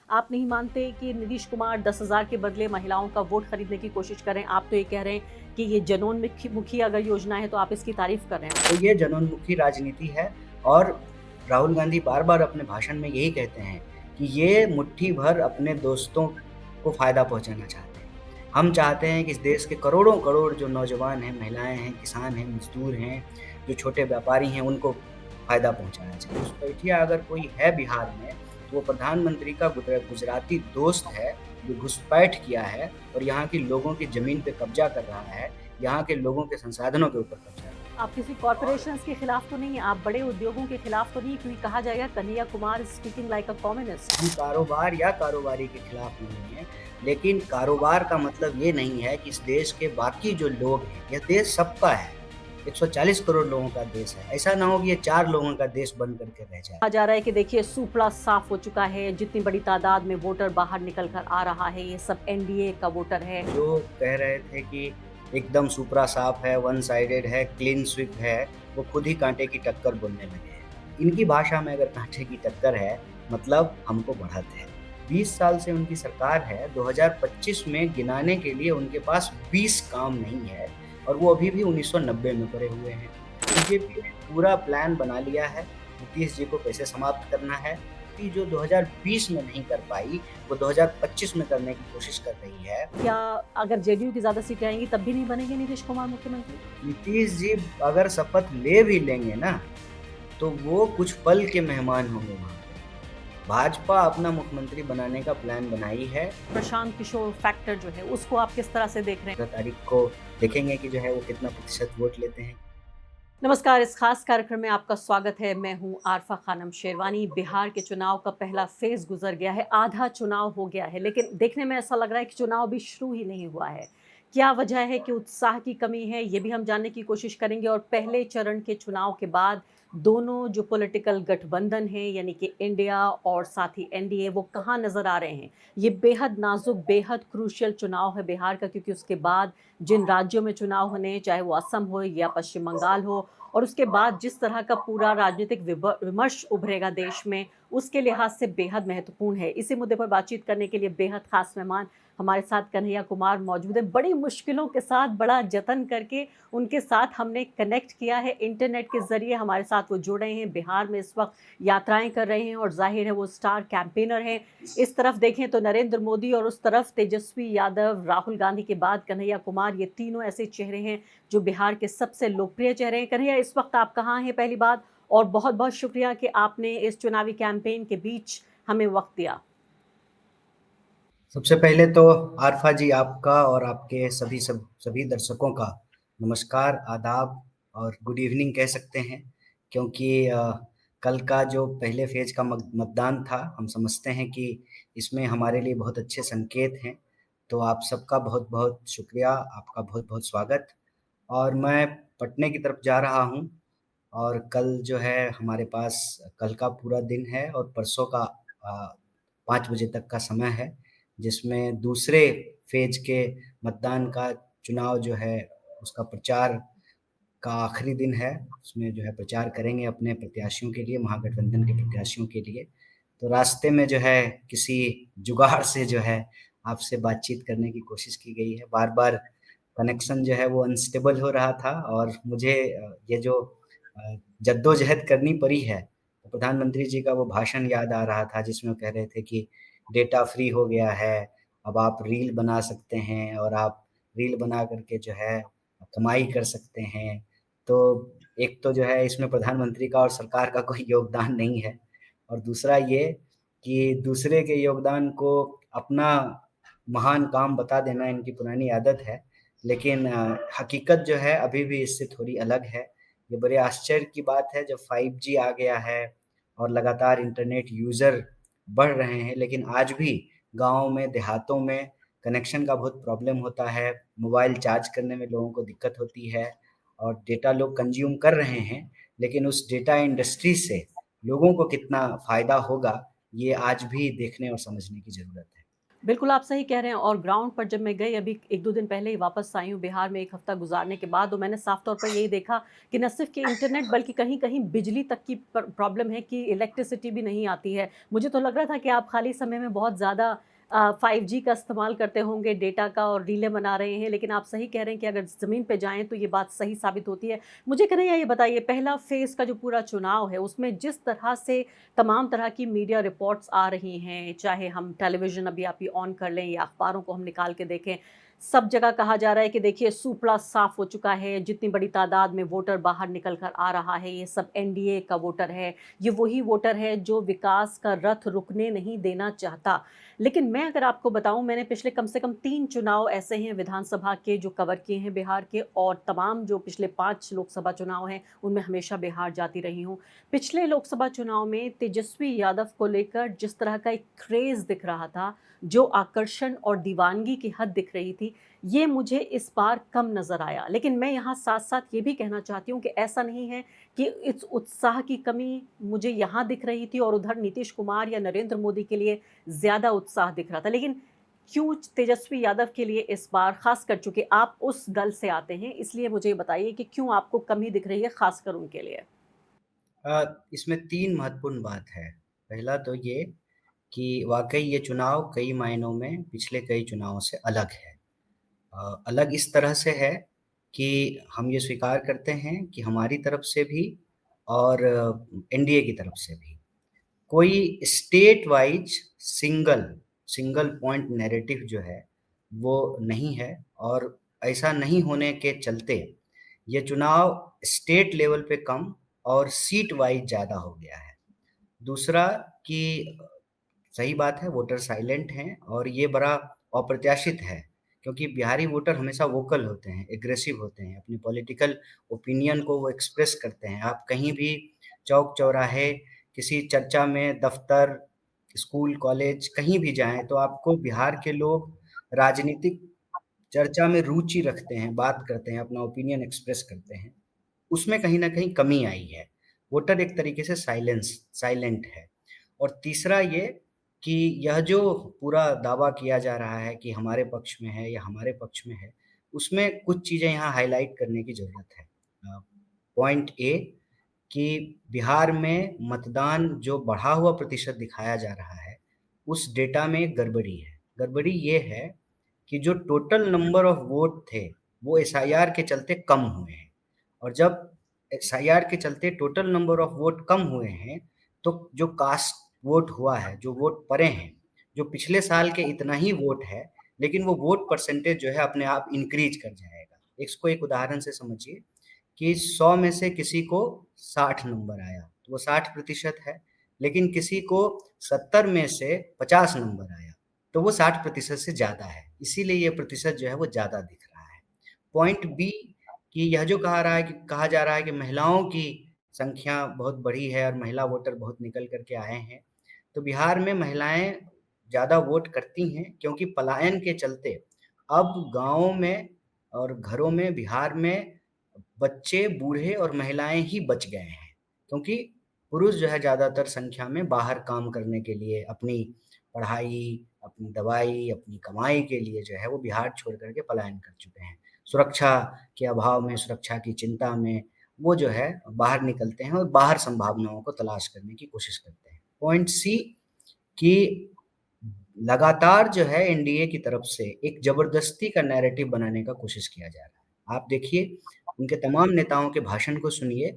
आप नहीं मानते कि नीतीश कुमार 10,000 के बदले महिलाओं का वोट खरीदने की कोशिश कर रहे हैं? आप तो ये कह रहे हैं कि ये जनोन्मुखी मुखी अगर योजना है तो आप इसकी तारीफ कर रहे हैं। तो ये जनोन्मुखी राजनीति है और राहुल गांधी बार-बार अपने भाषण में यही कहते हैं कि ये मुट्ठी भर अपने दोस्तों को फ़ायदा पहुँचाना चाहते हैं। हम चाहते हैं कि इस देश के करोड़ों-करोड़ जो नौजवान हैं, महिलाएँ हैं, किसान हैं, मज़दूर हैं, जो छोटे व्यापारी हैं, उनको फ़ायदा पहुँचाना चाहिए। घुसपैठिया अगर कोई है बिहार में, तो वो प्रधानमंत्री का गुजराती दोस्त है, जो घुसपैठ किया है और यहाँ के लोगों की ज़मीन पे कब्ज़ा कर रहा है, यहाँ के लोगों के संसाधनों के ऊपर कब्ज़ा कर रहा है। आप किसी कॉर्पोरेशंस के खिलाफ तो नहीं है, आप बड़े उद्योगों के खिलाफ तो नहीं, क्योंकि कहा जाएगा Kanhaiya Kumar speaking like a communist. हम कारोबार या कारोबारी के खिलाफ नहीं हैं, लेकिन कारोबार का मतलब ये नहीं है कि इस देश के बाकी जो लोग हैं, यह देश सबका है। 140 करोड़ लोगों का देश है। ऐसा ना हो कि ये 4 लोगों का देश बन कर के रह जाए। कहा जा रहा है कि देखिए सुपड़ा साफ हो चुका है, जितनी बड़ी तादाद में वोटर बाहर निकल कर आ रहा है, ये सब एनडीए का वोटर है। जो कह रहे थे कि एकदम सुपरा साफ है, वन साइडेड है, क्लीन स्वीप है, वो खुद ही कांटे की टक्कर बोलने लगे हैं। इनकी भाषा में अगर कांटे की टक्कर है, मतलब हमको बढ़त है। 20 साल से उनकी सरकार है, 2025 में गिनाने के लिए उनके पास 20 काम नहीं है और वो अभी भी 1990 में पड़े हुए हैं। बीजेपी ने पूरा प्लान बना लिया है, नीतीश जी को कैसे समाप्त करना है, कि जो 2020 में नहीं कर पाई, वो 2025 में करने की कोशिश कर रही है। क्या अगर जेडीयू की ज्यादा सीटें आएंगी तब भी नहीं बनेंगे नीतीश कुमार मुख्यमंत्री? नीतीश जी अगर शपथ ले भी लेंगे ना, तो वो कुछ पल के मेहमान होंगे वहाँ पे। भाजपा अपना मुख्यमंत्री बनाने का प्लान बनाई है। प्रशांत किशोर फैक्टर जो है उसको आप किस तरह से देख रहे हैं? 15 तारीख को देखेंगे कि जो है वो कितना प्रतिशत वोट लेते हैं। नमस्कार, इस खास कार्यक्रम में आपका स्वागत है। मैं हूं आरफा खानम शेरवानी। बिहार के चुनाव का पहला फेज गुजर गया है, आधा चुनाव हो गया है, लेकिन देखने में ऐसा लग रहा है कि चुनाव अभी शुरू ही नहीं हुआ है। क्या वजह है कि उत्साह की कमी है, ये भी हम जानने की कोशिश करेंगे। और पहले चरण के चुनाव के बाद दोनों जो पॉलिटिकल गठबंधन है, यानी कि इंडिया और साथ ही एनडीए, वो कहाँ नजर आ रहे हैं? ये बेहद नाजुक, बेहद क्रूशियल चुनाव है बिहार का, क्योंकि उसके बाद जिन राज्यों में चुनाव होने, चाहे वो असम हो या पश्चिम बंगाल हो, और उसके बाद जिस तरह का पूरा राजनीतिक विमर्श उभरेगा देश में, उसके लिहाज से बेहद महत्वपूर्ण है। इसी मुद्दे पर बातचीत करने के लिए बेहद खास मेहमान हमारे साथ कन्हैया कुमार मौजूद है। बड़ी मुश्किलों के साथ, बड़ा जतन करके उनके साथ हमने कनेक्ट किया है, इंटरनेट के जरिए हमारे साथ वो जुड़ रहे हैं। बिहार में इस वक्त यात्राएं कर रहे हैं और जाहिर है वो स्टार कैंपेनर हैं। इस तरफ देखें तो नरेंद्र मोदी और उस तरफ तेजस्वी यादव, राहुल गांधी के बाद कन्हैया कुमार, ये तीनों ऐसे चेहरे हैं जो बिहार के सबसे लोकप्रिय चेहरे हैं। कन्हैया, इस वक्त आप कहाँ हैं पहली बात, और बहुत बहुत शुक्रिया कि आपने इस चुनावी कैंपेन के बीच हमें वक्त दिया। सबसे पहले तो आरफा जी आपका और आपके सभी दर्शकों का नमस्कार, आदाब और गुड इवनिंग कह सकते हैं, क्योंकि कल का जो पहले फेज का मतदान था, हम समझते हैं कि इसमें हमारे लिए बहुत अच्छे संकेत हैं। तो आप सबका बहुत-बहुत शुक्रिया, आपका बहुत-बहुत स्वागत। और मैं पटने की तरफ जा रहा हूँ और कल जो है हमारे पास कल का पूरा दिन है और परसों का 5 बजे तक का समय है, जिसमें दूसरे फ़ेज़ के मतदान का चुनाव जो है उसका प्रचार का आखिरी दिन है। उसमें जो है प्रचार करेंगे अपने प्रत्याशियों के लिए, महागठबंधन के प्रत्याशियों के लिए। तो रास्ते में जो है किसी जुगाड़ से जो है आपसे बातचीत करने की कोशिश की गई है। बार-बार कनेक्शन जो है वो अनस्टेबल हो रहा था और मुझे ये जो जद्दोजहद करनी पड़ी है, तो प्रधानमंत्री जी का वो भाषण याद आ रहा था जिसमें वो कह रहे थे कि डेटा फ्री हो गया है, अब आप रील बना सकते हैं और आप रील बना कर के जो है कमाई कर सकते हैं। तो एक तो जो है इसमें प्रधानमंत्री का और सरकार का कोई योगदान नहीं है और दूसरा ये कि दूसरे के योगदान को अपना महान काम बता देना इनकी पुरानी आदत है। लेकिन हकीकत जो है अभी भी इससे थोड़ी अलग है। ये बड़े आश्चर्य की बात है जब 5G आ गया है और लगातार इंटरनेट यूज़र बढ़ रहे हैं, लेकिन आज भी गाँव में, देहातों में कनेक्शन का बहुत प्रॉब्लम होता है। मोबाइल चार्ज करने में लोगों को दिक्कत होती है और डेटा लोग कंज़्यूम कर रहे हैं, लेकिन उस डेटा इंडस्ट्री से लोगों को कितना फ़ायदा होगा, ये आज भी देखने और समझने की ज़रूरत है। बिल्कुल, आप सही कह रहे हैं और ग्राउंड पर जब मैं गई अभी 1-2 दिन पहले ही वापस आई हूँ बिहार में 1 हफ्ता गुज़ारने के बाद, तो मैंने साफ़ तौर पर यही देखा कि न सिर्फ़ कि इंटरनेट बल्कि कहीं-कहीं बिजली तक की प्रॉब्लम है कि इलेक्ट्रिसिटी भी नहीं आती है। मुझे तो लग रहा था कि आप खाली समय में बहुत ज़्यादा 5G का इस्तेमाल करते होंगे, डेटा का और रीलें बना रहे हैं, लेकिन आप सही कह रहे हैं कि अगर ज़मीन पे जाएँ तो ये बात सही साबित होती है। मुझे कन्हैया ये बताइए पहला फ़ेज़ का जो पूरा चुनाव है, उसमें जिस तरह से तमाम तरह की मीडिया रिपोर्ट्स आ रही हैं, चाहे हम टेलीविज़न अभी आप ये ऑन कर लें या अखबारों को हम निकाल के देखें, सब जगह कहा जा रहा है कि देखिए सूपड़ा साफ हो चुका है, जितनी बड़ी तादाद में वोटर बाहर निकल कर आ रहा है, ये सब एनडीए का वोटर है, ये वही वोटर है जो विकास का रथ रुकने नहीं देना चाहता। लेकिन मैं अगर आपको बताऊँ मैंने पिछले कम से कम 3 चुनाव ऐसे हैं विधानसभा के जो कवर किए हैं बिहार के और तमाम जो पिछले 5 लोकसभा चुनाव हैं, उनमें हमेशा बिहार जाती रही हूँ। पिछले लोकसभा चुनाव में तेजस्वी यादव को लेकर जिस तरह का एक क्रेज़ दिख रहा था, जो आकर्षण और दीवानगी की हद दिख रही थी, ये मुझे इस बार कम नज़र आया। लेकिन मैं यहाँ साथ-साथ ये भी कहना चाहती हूँ कि ऐसा नहीं है कि इस उत्साह की कमी मुझे यहाँ दिख रही थी और उधर नीतीश कुमार या नरेंद्र मोदी के लिए ज़्यादा उत्साह दिख रहा था। लेकिन क्यों तेजस्वी यादव के लिए इस बार ख़ासकर चूँकि आप उस दल से आते हैं, इसलिए मुझे ये बताइए कि क्यों आपको कमी दिख रही है ख़ासकर उनके लिए? इसमें 3 महत्वपूर्ण बात है। पहला तो ये कि वाक़ई ये चुनाव कई मायनों में पिछले कई चुनावों से अलग है। अलग इस तरह से है कि हम ये स्वीकार करते हैं कि हमारी तरफ से भी और एनडीए की तरफ से भी कोई state wise single single point narrative जो है, वो नहीं है और ऐसा नहीं होने के चलते, ये चुनाव स्टेट लेवल पे कम और सीट वाइज़ ज़्यादा हो गया है। दूसरा कि सही बात है वोटर साइलेंट हैं और ये बड़ा अप्रत्याशित है, क्योंकि बिहारी वोटर हमेशा वोकल होते हैं, एग्रेसिव होते हैं, अपनी पॉलिटिकल ओपिनियन को वो एक्सप्रेस करते हैं। आप कहीं भी चौक-चौराहे, किसी चर्चा में, दफ्तर, स्कूल, कॉलेज कहीं भी जाएँ तो आपको बिहार के लोग राजनीतिक चर्चा में रुचि रखते हैं, बात करते हैं, अपना ओपिनियन एक्सप्रेस करते हैं। उसमें कहीं न कहीं कमी आई है। वोटर एक तरीके से साइलेंट है। और तीसरा ये कि यह जो पूरा दावा किया जा रहा है कि हमारे पक्ष में है या हमारे पक्ष में है, उसमें कुछ चीज़ें यहाँ हाइलाइट करने की ज़रूरत है। पॉइंट ए कि बिहार में मतदान जो बढ़ा हुआ प्रतिशत दिखाया जा रहा है, उस डेटा में एक गड़बड़ी है। गड़बड़ी ये है कि जो टोटल नंबर ऑफ वोट थे, वो एसआईआर के चलते कम हुए हैं और जब एसआईआर के चलते टोटल नंबर ऑफ वोट कम हुए हैं, तो जो कास्ट वोट हुआ है, जो वोट पड़े हैं, जो पिछले साल के इतना ही वोट है, लेकिन वो वोट परसेंटेज जो है अपने आप इंक्रीज़ कर जाएगा। इसको एक उदाहरण से समझिए कि 100 में से किसी को 60 नंबर आया, तो वो 60% है, लेकिन किसी को 70 में से 50 नंबर आया, तो वो 60% से ज़्यादा है। इसीलिए ये प्रतिशत जो है वो ज़्यादा दिख रहा है। पॉइंट बी कि यह जो कहा जा रहा है कि महिलाओं की संख्या बहुत बढ़ी है और महिला वोटर बहुत निकल कर के आए हैं। तो बिहार में महिलाएँ ज़्यादा वोट करती हैं क्योंकि पलायन के चलते अब गाँवों में और घरों में बिहार में बच्चे, बूढ़े और महिलाएँ ही बच गए हैं। क्योंकि पुरुष जो है ज़्यादातर संख्या में बाहर काम करने के लिए अपनी पढ़ाई, अपनी दवाई, अपनी कमाई के लिए जो है वो बिहार छोड़ कर के पलायन कर चुके हैं। सुरक्षा के अभाव में, सुरक्षा की चिंता में वो जो है बाहर निकलते हैं और बाहर संभावनाओं को तलाश करने की कोशिश करते हैं। पॉइंट सी कि लगातार जो है एनडीए की तरफ से एक ज़बरदस्ती का नैरेटिव बनाने का कोशिश किया जा रहा है। आप देखिए, उनके तमाम नेताओं के भाषण को सुनिए,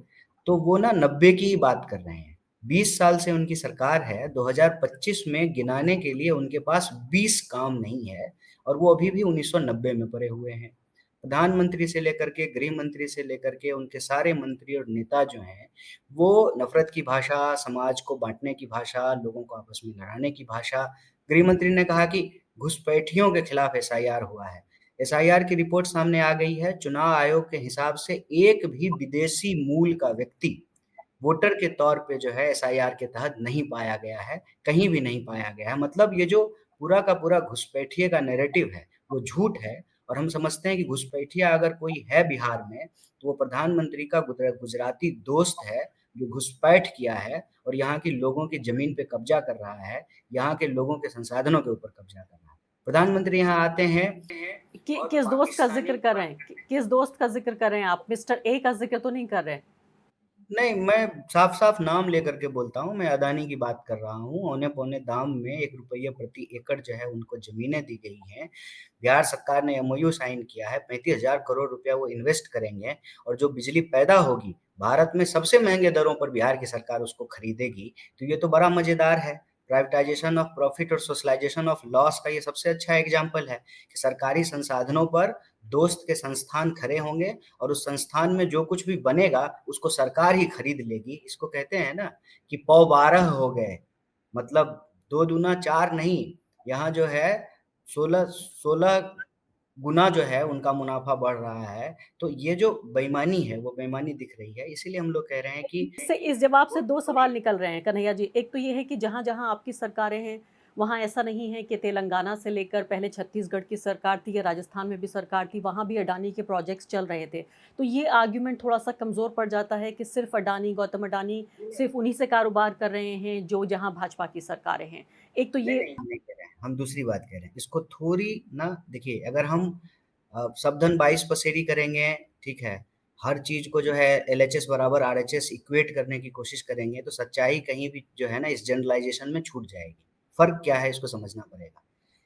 तो वो ना 90 की ही बात कर रहे हैं। 20 साल से उनकी सरकार है, 2025 में गिनाने के लिए उनके पास 20 काम नहीं है और वो अभी भी 1990 में पड़े हुए हैं। प्रधानमंत्री से लेकर के, गृह मंत्री से लेकर के उनके सारे मंत्री और नेता जो हैं, वो नफ़रत की भाषा, समाज को बाँटने की भाषा, लोगों को आपस में लड़ाने की भाषा। गृह मंत्री ने कहा कि घुसपैठियों के खिलाफ एसआईआर हुआ है। एसआईआर की रिपोर्ट सामने आ गई है, चुनाव आयोग के हिसाब से एक भी विदेशी मूल का व्यक्ति वोटर के तौर पे जो है एसआईआर के तहत नहीं पाया गया है, कहीं भी नहीं पाया गया है। मतलब ये जो पूरा का पूरा घुसपैठिए का नैरेटिव है, वो झूठ है और हम समझते हैं कि घुसपैठिया अगर कोई है बिहार में, तो वो प्रधानमंत्री का गुजराती दोस्त है, जो घुसपैठ किया है और यहाँ के लोगों की ज़मीन पे कब्ज़ा कर रहा है, यहाँ के लोगों के संसाधनों के ऊपर कब्ज़ा कर रहा है। प्रधानमंत्री यहाँ आते हैं और किस दोस्त का पाकिस्तानी जिक्र कर रहे हैं, किस दोस्त का जिक्र कर रहे हैं आप? मिस्टर ए का जिक्र तो नहीं कर रहे हैं? नहीं, मैं साफ-साफ नाम लेकर के बोलता हूँ, मैं अदानी की बात कर रहा हूँ। औने-पौने दाम में ₹1 प्रति एकड़ जो है उनको ज़मीनें दी गई हैं। बिहार सरकार ने एमओयू साइन किया है, 35,000 करोड़ रुपया वो इन्वेस्ट करेंगे और जो बिजली पैदा होगी, भारत में सबसे महँगे दरों पर बिहार की सरकार उसको खरीदेगी, तो ये तो बड़ा मज़ेदार है। प्राइवेटाइज़ेशन ऑफ प्रॉफिट और सोशलाइज़ेशन ऑफ लॉस का ये सबसे अच्छा एग्ज़ाम्पल है कि सरकारी संसाधनों पर दोस्त के संस्थान खड़े होंगे और उस संस्थान में जो कुछ भी बनेगा, उसको सरकार ही खरीद लेगी। इसको कहते हैं ना कि पौ 12 हो गए, मतलब 2 दूना 4 नहीं, यहाँ जो है 16 गुना जो है उनका मुनाफ़ा बढ़ रहा है। तो ये जो बेईमानी है, वो बेईमानी दिख रही है। इसीलिए हम लोग कह रहे हैं कि इससे, इस जवाब से 2 सवाल निकल रहे हैं कन्हैया जी। एक तो ये है कि जहाँ-जहाँ आपकी सरकारें हैं, वहाँ ऐसा नहीं है कि तेलंगाना से लेकर पहले छत्तीसगढ़ की सरकार थी या राजस्थान में भी सरकार थी, वहाँ भी अडानी के प्रोजेक्ट्स चल रहे थे। तो ये आर्ग्यूमेंट थोड़ा-सा कमज़ोर पड़ जाता है कि सिर्फ़ अडानी, गौतम अडानी सिर्फ़ उन्हीं से कारोबार कर रहे हैं जो जहाँ भाजपा की सरकारें हैं। एक तो नहीं, ये नहीं, हम नहीं कह रहे हैं, हम दूसरी बात कह रहे हैं। इसको थोड़ी ना देखिए, अगर हम सब धन 22 पसेरी करेंगे, ठीक है, हर चीज़ को जो है एलएचएस बराबर आरएचएस इक्वेट करने की कोशिश करेंगे, तो सच्चाई कहीं भी जो है ना इस जनरलाइज़ेशन में छूट जाएगी। फ़र्क क्या है इसको समझना पड़ेगा।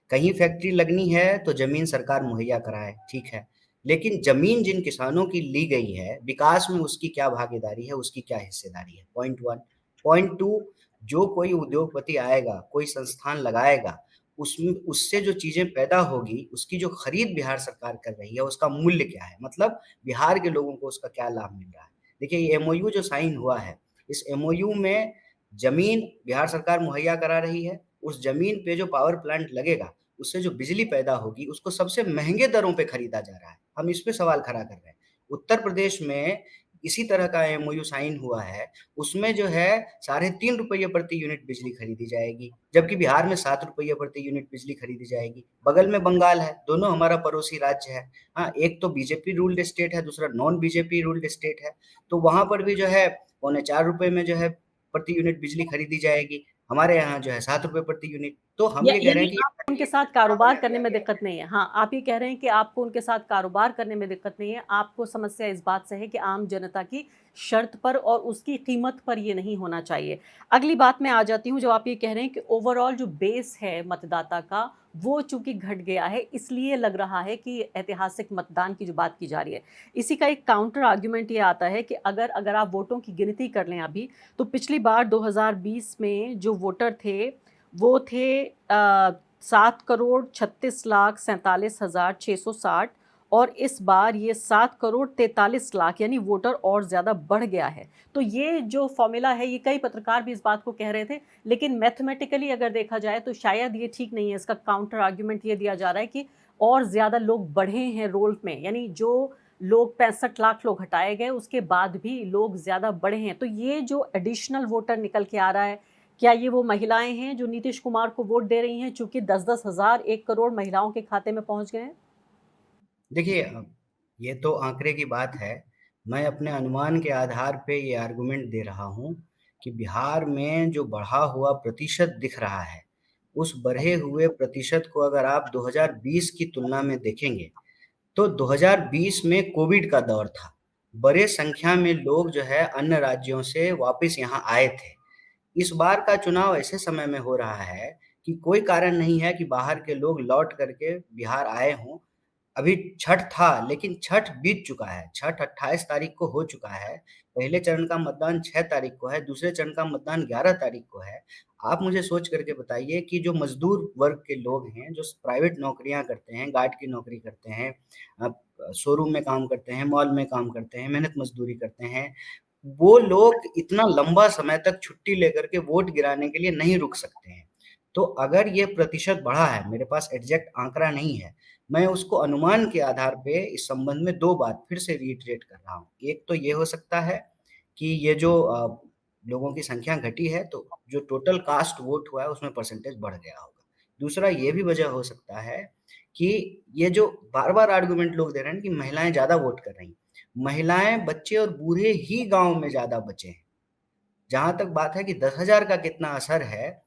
कहीं फैक्ट्री लगनी है तो ज़मीन सरकार मुहैया कराए, ठीक है। लेकिन ज़मीन जिन किसानों की ली गई है, विकास में उसकी क्या भागीदारी है, उसकी क्या हिस्सेदारी है, पॉइंट 1। पॉइंट 2, जो कोई उद्योगपति आएगा, कोई संस्थान लगाएगा, उसमें उससे जो चीज़ें पैदा होगी, उसकी जो खरीद बिहार सरकार कर रही है, उसका मूल्य क्या है? मतलब बिहार के लोगों को उसका क्या लाभ मिल रहा है? देखिए, ये एमओयू जो साइन हुआ है, इस एमओयू में ज़मीन बिहार सरकार मुहैया करा रही है, उस ज़मीन पे जो पावर प्लांट लगेगा, उससे जो बिजली पैदा होगी, उसको सबसे महँगे दरों पे खरीदा जा रहा है। हम इस पे सवाल खड़ा कर रहे हैं। उत्तर प्रदेश में इसी तरह का एमओयू साइन हुआ है, उसमें जो है ₹3.5 प्रति यूनिट बिजली खरीदी जाएगी, जबकि बिहार में ₹7 प्रति यूनिट बिजली खरीदी जाएगी। बगल में बंगाल है, दोनों हमारा पड़ोसी राज्य है। हाँ, एक तो बीजेपी रूल्ड स्टेट है, दूसरा नॉन बीजेपी रूल्ड स्टेट है। तो वहाँ पर भी जो है पौने ₹4 में जो है प्रति यूनिट बिजली खरीदी जाएगी। हमारे यहाँ जो है ₹7 प्रति यूनिट। तो हम या ये कह रहे यानी हैं कि आपको उनके साथ कारोबार करने में दिक्कत नहीं है। हाँ, आप ये कह रहे हैं कि आपको उनके साथ कारोबार करने में दिक्कत नहीं है, आपको समस्या इस बात से है कि आम जनता की शर्त पर और उसकी कीमत पर ये नहीं होना चाहिए। अगली बात मैं आ जाती हूँ, जब आप ये कह रहे हैं कि ओवरऑल जो बेस है मतदाता का, वो चूँकि घट गया है, इसलिए लग रहा है कि ऐतिहासिक मतदान की जो बात की जा रही है। इसी का एक काउंटर आर्गुमेंट ये आता है कि अगर अगर आप वोटों की गिनती कर लें अभी, तो पिछली बार 2020 में जो वोटर थे, वो थे 7,36,47,660 और इस बार ये 7,43,00,000 यानी वोटर और ज़्यादा बढ़ गया है। तो ये जो फॉर्मूला है, ये कई पत्रकार भी इस बात को कह रहे थे, लेकिन मैथमेटिकली अगर देखा जाए तो शायद ये ठीक नहीं है। इसका काउंटर आर्ग्यूमेंट ये दिया जा रहा है कि और ज़्यादा लोग बढ़े हैं रोल में, यानी जो लोग 65 लाख लोग हटाए गए, उसके बाद भी लोग ज़्यादा बढ़े हैं। तो ये जो एडिशनल वोटर निकल के आ रहा है, क्या ये वो महिलाएं हैं जो नीतीश कुमार को वोट दे रही हैं, चूंकि 10-10 हजार 1 करोड़ महिलाओं के खाते में पहुंच गए हैं? देखिए ये तो आंकड़े की बात है। मैं अपने अनुमान के आधार पे ये आर्गुमेंट दे रहा हूँ कि बिहार में जो बढ़ा हुआ प्रतिशत दिख रहा है, उस बढ़े हुए प्रतिशत को अगर आप 2020 की तुलना में देखेंगे, तो 2020 में कोविड का दौर था। बड़े संख्या में लोग जो है अन्य राज्यों से वापस यहाँ आए थे। इस बार का चुनाव ऐसे समय में हो रहा है कि कोई कारण नहीं है कि बाहर के लोग लौट करके बिहार आए हों। अभी छठ था, लेकिन छठ बीत चुका है। छठ 28 तारीख को हो चुका है। पहले चरण का मतदान 6 तारीख को है, दूसरे चरण का मतदान 11 तारीख को है। आप मुझे सोच करके बताइए कि जो मज़दूर वर्ग के लोग हैं, जो प्राइवेट नौकरियाँ करते हैं, गार्ड की नौकरी करते हैं, अ, शोरूम में काम करते हैं, मॉल में काम करते हैं, मेहनत मज़दूरी करते हैं, वो लोग इतना लंबा समय तक छुट्टी लेकर के वोट गिराने के लिए नहीं रुक सकते हैं। तो अगर ये प्रतिशत बढ़ा है, मेरे पास एग्ज़ैक्ट आंकड़ा नहीं है, मैं उसको अनुमान के आधार पे इस संबंध में 2 बात फिर से रिइटरेट कर रहा हूँ। एक तो ये हो सकता है कि ये जो लोगों की संख्या घटी है, तो जो टोटल कास्ट वोट हुआ है, उसमें परसेंटेज बढ़ गया होगा। दूसरा ये भी वजह हो सकता है कि ये जो बार-बार आर्गुमेंट लोग दे रहे हैं कि महिलाएँ ज़्यादा वोट कर रही हैं। महिलाएँ, बच्चे और बूढ़े ही गाँव में ज़्यादा बचे हैं। जहाँ तक बात है कि 10,000 का कितना असर है,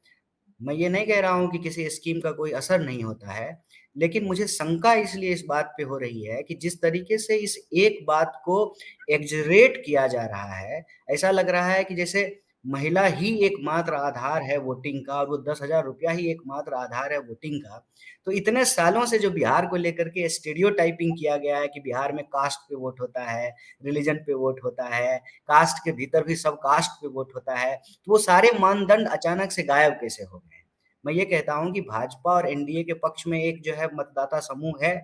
मैं ये नहीं कह रहा हूँ कि किसी स्कीम का कोई असर नहीं होता है, लेकिन मुझे शंका इसलिए इस बात पे हो रही है कि जिस तरीके से इस एक बात को एक्ज़ैजरेट किया जा रहा है, ऐसा लग रहा है कि जैसे महिला ही एकमात्र आधार है वोटिंग का और वो ₹10,000 ही एकमात्र आधार है वोटिंग का। तो इतने सालों से जो बिहार को लेकर के स्टीरियोटाइपिंग किया गया है कि बिहार में कास्ट पे वोट होता है, रिलिजन पे वोट होता है, कास्ट के भीतर भी सब कास्ट पे वोट होता है, तो वो सारे मानदंड अचानक से गायब कैसे हो गए? मैं ये कहता हूँ कि भाजपा और एनडीए के पक्ष में एक जो है मतदाता समूह है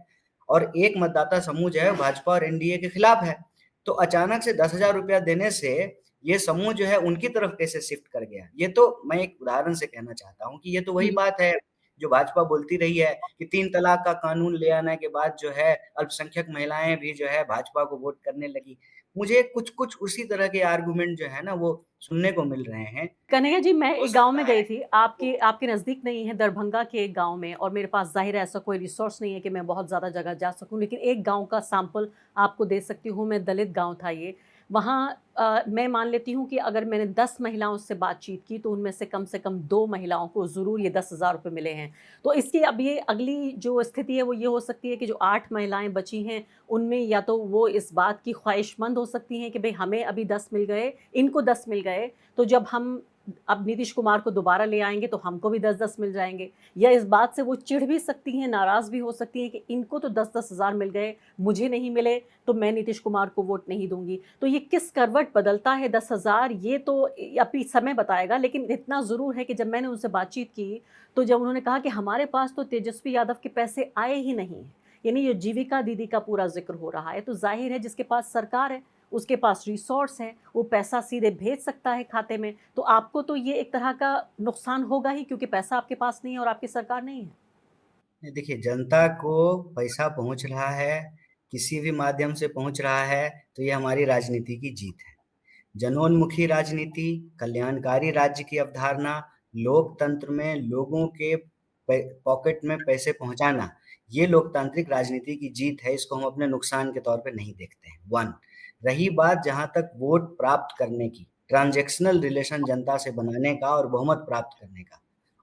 और एक मतदाता समूह जो है भाजपा और एनडीए के खिलाफ है। तो अचानक से ₹10,000 देने से ये समूह जो है उनकी तरफ कैसे शिफ्ट कर गया? ये तो मैं एक उदाहरण से कहना चाहता हूँ कि ये तो वही हुँ। बात है जो भाजपा बोलती रही है कि 3 तलाक का कानून ले आने के बाद जो है अल्पसंख्यक महिलाएँ भी जो है भाजपा को वोट करने लगी। मुझे कुछ-कुछ उसी तरह के आर्गुमेंट जो है ना वो सुनने को मिल रहे हैं। कन्हैया जी, मैं हो एक गाँव में सकता है गई थी, आपके नज़दीक नहीं है, दरभंगा के एक गाँव में, और मेरे पास ज़ाहिर है ऐसा कोई रिसोर्स नहीं है कि मैं बहुत ज़्यादा जगह जा सकूँ, लेकिन एक गाँव का सैंपल आपको दे सकती हूँ मैं। दलित गाँव था ये। वहाँ मैं मान लेती हूँ कि अगर मैंने 10 महिलाओं से बातचीत की, तो उनमें से कम 2 महिलाओं को ज़रूर ये ₹10,000 मिले हैं। तो इसकी अब ये अगली जो स्थिति है, वो ये हो सकती है कि जो 8 महिलाएँ बची हैं, उनमें या तो वो इस बात की ख्वाहिशमंद हो सकती हैं कि भई हमें अभी 10 मिल गए, इनको 10 मिल गए, तो जब हम अब नीतीश कुमार को दोबारा ले आएँगे तो हमको भी 10-10 मिल जाएँगे। या इस बात से वो चिढ़ भी सकती हैं, नाराज़ भी हो सकती हैं कि इनको तो 10-10 हज़ार मिल गए, मुझे नहीं मिले, तो मैं नीतीश कुमार को वोट नहीं दूँगी। तो ये किस करवट बदलता है 10,000, ये तो अभी समय बताएगा, लेकिन इतना ज़रूर है कि जब मैंने उनसे बातचीत की, तो जब उन्होंने कहा कि हमारे पास तो तेजस्वी यादव के पैसे आए ही नहीं हैं, यानी ये जीविका दीदी का पूरा ज़िक्र हो रहा है, तो ज़ाहिर है जिसके पास सरकार है, उसके पास रिसोर्स है, वो पैसा सीधे भेज सकता है खाते में, तो आपको तो ये एक तरह का नुकसान होगा ही, क्योंकि पैसा आपके पास नहीं है और आपकी सरकार नहीं है। नहीं, देखिए जनता को पैसा पहुँच रहा है, किसी भी माध्यम से पहुँच रहा है, तो ये हमारी राजनीति की जीत है। जनोन्मुखी राजनीति, कल्याणकारी राज्य की अवधारणा, लोकतंत्र में लोगों के पॉकेट में पैसे पहुँचाना, ये लोकतांत्रिक राजनीति की जीत है, इसको हम अपने नुकसान के तौर पे नहीं देखते हैं, 1। रही बात जहाँ तक वोट प्राप्त करने की, ट्रांज़ैक्शनल रिलेशन जनता से बनाने का और बहुमत प्राप्त करने का,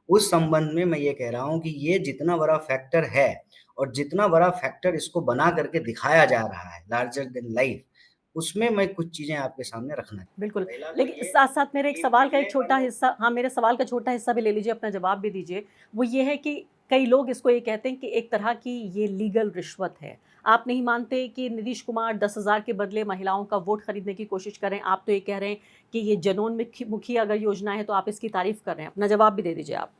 उस संबंध में मैं ये कह रहा हूँ कि ये जितना बड़ा फैक्टर है और जितना बड़ा फैक्टर इसको बना करके दिखाया जा रहा है, लार्जर देन लाइफ, उसमें मैं कुछ चीज़ें आपके सामने रखना बिल्कुल, पहला तो लेकिन ये साथ-साथ मेरे एक कि सवाल का पहले एक छोटा वाले हिस्सा, हाँ, मेरे सवाल का छोटा हिस्सा भी ले लीजिए, अपना जवाब भी दीजिए। वो ये है कि कई लोग इसको ये कहते हैं कि एक तरह की ये लीगल रिश्वत है। आप नहीं मानते कि नीतीश कुमार 10,000 के बदले महिलाओं का वोट खरीदने की कोशिश कर रहे हैं? आप तो ये कह रहे हैं कि ये जनोन्मुखी मुखी अगर योजना है, तो आप इसकी तारीफ़ कर रहे हैं। अपना जवाब भी दे दीजिए आप।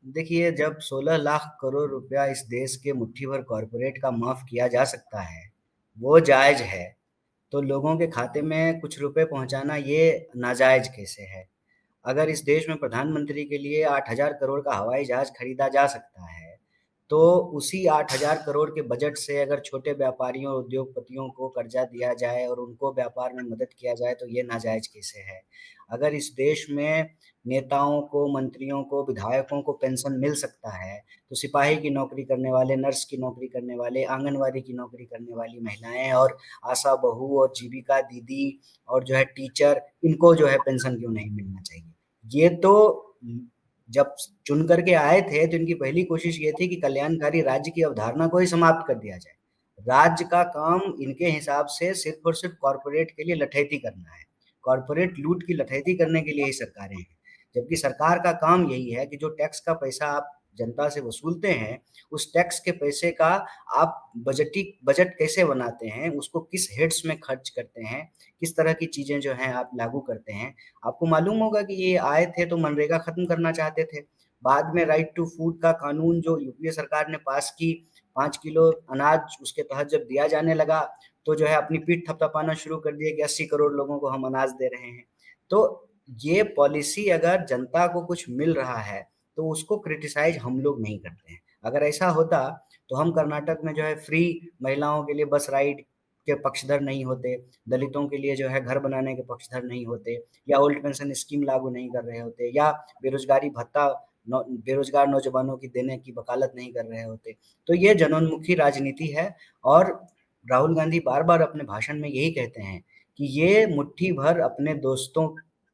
देखिए जब 16 लाख करोड़ रुपया इस देश के मुट्ठी भर कॉर्पोरेट का माफ़ किया जा सकता है, वो जायज़ है, तो लोगों के खाते में कुछ रुपए पहुँचाना ये नाजायज़ कैसे है? अगर इस देश में प्रधानमंत्री के लिए 8,000 करोड़ का हवाई जहाज़ खरीदा जा सकता है, तो उसी 8,000 करोड़ के बजट से अगर छोटे व्यापारियों और उद्योगपतियों को कर्ज़ा दिया जाए और उनको व्यापार में मदद किया जाए, तो ये नाजायज़ कैसे है? अगर इस देश में नेताओं को, मंत्रियों को, विधायकों को पेंशन मिल सकता है, तो सिपाही की नौकरी करने वाले, नर्स की नौकरी करने वाले, आंगनवाड़ी की नौकरी करने वाली महिलाएँ और आशा बहू और जीविका दीदी और जो है टीचर, इनको जो है पेंशन क्यों नहीं मिलना चाहिए? ये तो जब चुन कर के आए थे, तो इनकी पहली कोशिश ये थी कि कल्याणकारी राज्य की अवधारणा को ही समाप्त कर दिया जाए। राज्य का काम इनके हिसाब से सिर्फ़ और सिर्फ़ कॉर्पोरेट के लिए लठैती करना है। कॉर्पोरेट लूट की लठैती करने के लिए ही सरकारें हैं। जबकि सरकार का काम यही है कि जो टैक्स का पैसा आप जनता से वसूलते हैं, उस टैक्स के पैसे का आप बजट कैसे बनाते हैं, उसको किस हेड्स में खर्च करते हैं, किस तरह की चीज़ें जो हैं आप लागू करते हैं। आपको मालूम होगा कि ये आए थे तो मनरेगा खत्म करना चाहते थे। बाद में राइट टू फूड का कानून जो यूपीए सरकार ने पास की, 5 किलो अनाज उसके तहत जब दिया जाने लगा, तो जो है अपनी पीठ थपथपाना शुरू कर दिए कि 80 करोड़ लोगों को हम अनाज दे रहे हैं। तो ये पॉलिसी अगर जनता को कुछ मिल रहा है, तो उसको क्रिटिसाइज़ हम लोग नहीं करते हैं। अगर ऐसा होता, तो हम कर्नाटक में जो है फ्री महिलाओं के लिए बस राइड के पक्षधर नहीं होते, दलितों के लिए जो है घर बनाने के पक्षधर नहीं होते, या ओल्ड पेंशन स्कीम लागू नहीं कर रहे होते, या बेरोज़गारी भत्ता बेरोज़गार नौजवानों की देने की वकालत नहीं कर रहे होते। तो ये जनोन्मुखी राजनीति है और राहुल गांधी बार-बार अपने भाषण में यही कहते हैं कि ये मुट्ठी भर अपने दोस्तों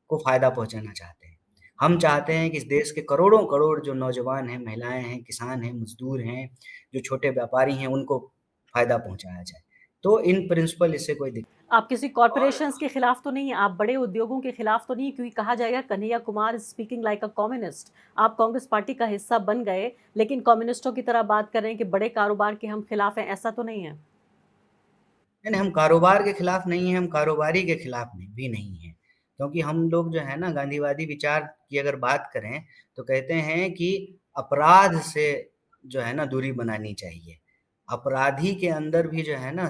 को फ़ायदा पहुँचाना चाहते हैं। हम चाहते हैं कि इस देश के करोड़ों करोड़ जो नौजवान हैं, महिलाएँ हैं, किसान हैं, मज़दूर हैं, जो छोटे व्यापारी हैं, उनको फ़ायदा पहुँचाया जाए। तो इन प्रिंसिपल इससे कोई दिक आप किसी कॉर्पोरेशंस के खिलाफ तो नहीं है, आप बड़े उद्योगों के खिलाफ तो नहीं है, क्योंकि कहा जाएगा Kanhaiya Kumar speaking like a communist. आप कांग्रेस पार्टी का हिस्सा बन गए, लेकिन कम्युनिस्टों की तरह बात कर रहे हैं कि बड़े कारोबार के हम खिलाफ हैं, ऐसा तो नहीं है? नहीं, हम कारोबार के खिलाफ नहीं हैं, हम कारोबारी के खिलाफ नहीं भी नहीं हैं। क्योंकि हम लोग जो है ना गांधीवादी विचार की अगर बात करें, तो कहते हैं कि अपराध से जो है ना दूरी बनानी चाहिए। अपराधी के अंदर भी जो है ना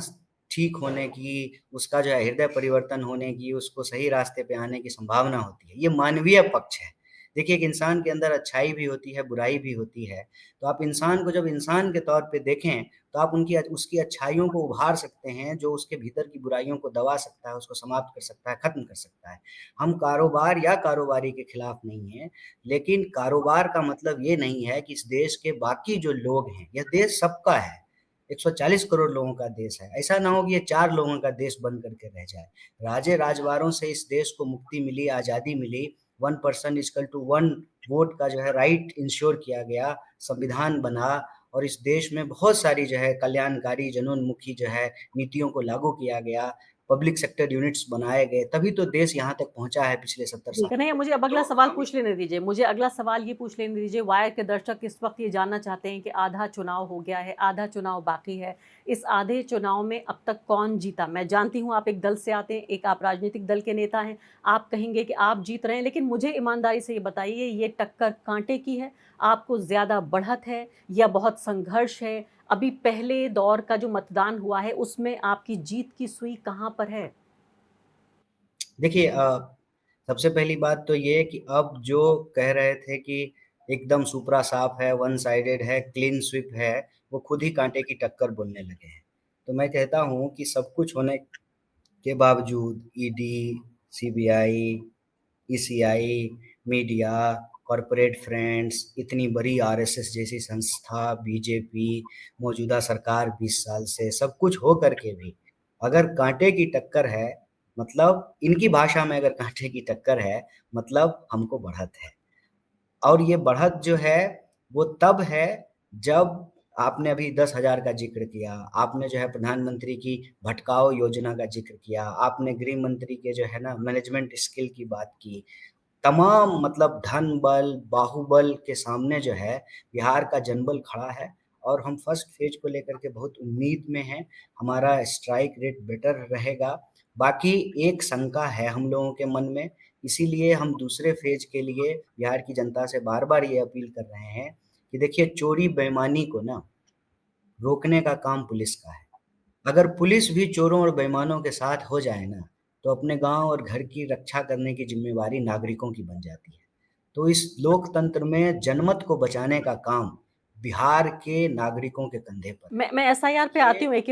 ठीक होने की, उसका जो है हृदय परिवर्तन होने की, उसको सही रास्ते पे आने की संभावना होती है। ये मानवीय पक्ष है। देखिए, एक इंसान के अंदर अच्छाई भी होती है, बुराई भी होती है। तो आप इंसान को जब इंसान के तौर पे देखें, तो आप उनकी उसकी अच्छाइयों को उभार सकते हैं, जो उसके भीतर की बुराइयों को दबा सकता है, उसको समाप्त कर सकता है, खत्म कर सकता है। हम कारोबार या कारोबारी के खिलाफ नहीं हैं, लेकिन कारोबार का मतलब ये नहीं है कि इस देश के बाकी जो लोग हैं, यह देश सबका है। 140 करोड़ लोगों का देश है। ऐसा ना हो कि ये 4 लोगों का देश बन कर के रह जाए। राजे-राजवारों से इस देश को मुक्ति मिली, आज़ादी मिली, 1 person is equal to 1 vote का जो है राइट इंश्योर किया गया, संविधान बना और इस देश में बहुत सारी जो है कल्याणकारी, जनोन्मुखी जो है नीतियों को लागू किया गया, पब्लिक सेक्टर यूनिट्स बनाए गए, तभी तो देश यहाँ तक पहुँचा है पिछले 70 जी, साल कन्हैया, में। मुझे अब अगला तो सवाल हम पूछ लेने दीजिए। मुझे अगला सवाल ये पूछ लेने दीजिए, वायर के दर्शक इस वक़्त ये जानना चाहते हैं कि आधा चुनाव हो गया है, आधा चुनाव बाकी है। इस आधे चुनाव में अब तक कौन जीता? मैं जानती हूँ आप एक दल से आते हैं, एक आप राजनीतिक दल के नेता हैं। आप कहेंगे कि आप जीत रहे हैं, लेकिन मुझे ईमानदारी से ये बताइए, ये टक्कर काँटे की है? आपको ज़्यादा बढ़त है या बहुत संघर्ष है? अभी पहले दौर का जो मतदान हुआ है, उसमें आपकी जीत की सुई कहाँ पर है? देखिए सबसे पहली बात तो ये है कि अब जो कह रहे थे कि एकदम सुपरा साफ है, वन साइडेड है, क्लीन स्वीप है, वो खुद ही कांटे की टक्कर बोलने लगे हैं। तो मैं कहता हूँ कि सब कुछ होने के बावजूद ED, CBI, ECI, media, corporate friends, इतनी बड़ी आरएसएस जैसी संस्था, बीजेपी, मौजूदा सरकार 20 साल से सब कुछ हो करके भी अगर कांटे की टक्कर है, मतलब इनकी भाषा में अगर कांटे की टक्कर है, मतलब हमको बढ़त है। और ये बढ़त जो है, वो तब है जब आपने अभी 10,000 का ज़िक्र किया, आपने जो है प्रधानमंत्री की भटकाओ योजना का ज़िक्र किया, आपने गृह मंत्री के जो है ना मैनेजमेंट स्किल की बात की। तमाम मतलब धन बल, बाहुबल के सामने जो है बिहार का जनबल खड़ा है और हम फर्स्ट फेज को लेकर के बहुत उम्मीद में हैं। हमारा स्ट्राइक रेट बेटर रहेगा। बाकी एक शंका है हम लोगों के मन में, इसीलिए हम दूसरे फेज के लिए बिहार की जनता से बार-बार ये अपील कर रहे हैं कि देखिए चोरी बेईमानी को ना रोकने का काम पुलिस का है। अगर पुलिस भी चोरों और बेईमानों के साथ हो जाए ना, तो अपने गाँव और घर की रक्षा करने की ज़िम्मेवारी नागरिकों की बन जाती है। तो इस लोकतंत्र में जनमत को बचाने का काम बिहार के नागरिकों के कंधे पर है। मैं एसआईआर पे इसलिए आती हूँ एक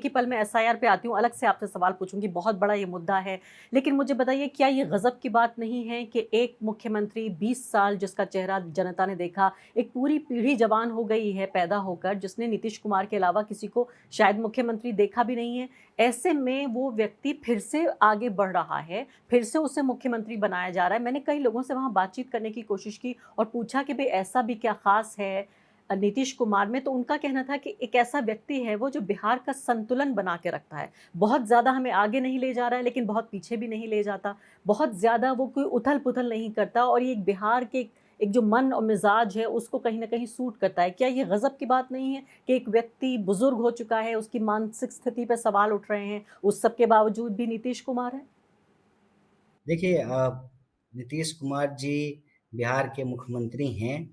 ही पल में एसआईआर पे आती हूँ, अलग से आपसे सवाल पूछूँगी, बहुत बड़ा ये मुद्दा है। लेकिन मुझे बताइए, क्या ये गज़ब की बात नहीं है कि एक मुख्यमंत्री 20 साल जिसका चेहरा जनता ने देखा, एक पूरी पीढ़ी जवान हो गई है पैदा होकर, जिसने नीतीश कुमार के अलावा किसी को शायद मुख्यमंत्री देखा भी नहीं है। ऐसे में वो व्यक्ति फिर से आगे बढ़ रहा है, फिर से उसे मुख्यमंत्री बनाया जा रहा है। मैंने कई लोगों से वहाँ बातचीत करने की कोशिश की और पूछा कि भई ऐसा भी क्या ख़ास है नीतीश कुमार में, तो उनका कहना था कि एक ऐसा व्यक्ति है वो जो बिहार का संतुलन बना के रखता है। बहुत ज़्यादा हमें आगे नहीं ले जा रहा है, लेकिन बहुत पीछे भी नहीं ले जाता। बहुत ज़्यादा वो कोई उथल-पुथल नहीं करता और ये एक बिहार के एक जो मन और मिज़ाज है उसको कहीं न कहीं सूट करता है। क्या ये गज़ब की बात नहीं है कि एक व्यक्ति बुज़ुर्ग हो चुका है, उसकी मानसिक स्थिति पे सवाल उठ रहे हैं, उस सब के बावजूद भी नीतीश कुमार है? देखिए नीतीश कुमार जी बिहार के मुख्यमंत्री हैं,